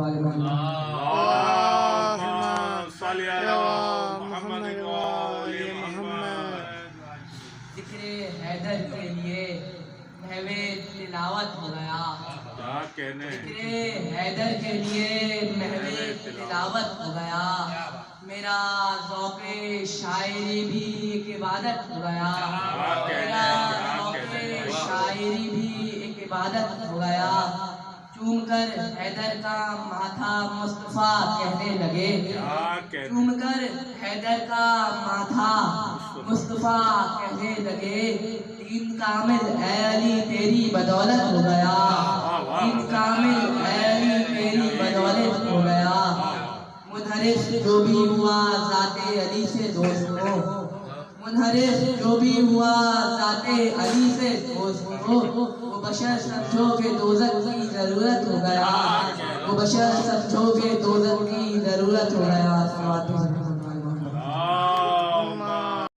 وآل محمد۔ اللهم صل علی محمد وآل محمد۔ ذکر حیدر کے لیے محو تلاوت ہو گیا، کیا کہنے، ذکر حیدر کے لیے محو تلاوت ہو گیا، میرا ذوق شاعری بھی ایک عبادت ہو گیا، میرا ذوق شاعری بھی ایک عبادت ہو گیا۔ چوم کر حیدر کا ماتھا مصطفیٰ کہنے لگے، چوم کر حیدر کا ماتھا مصطفیٰ کہنے لگے، دین کامل اے علی تیری بدولت ہو گیا، دین کامل اے علی تیری بدولت ہو گیا۔ منحرف جو بھی ہوا ذات علی سے دوستوں، منحرف جو بھی ہوا ذات علی سے دوستوں، وہ بشر سمجھو کہ دوزخ کی ضرورت ہو گیا، وہ بشر سمجھو کہ دوزخ کی ضرورت ہو گیا۔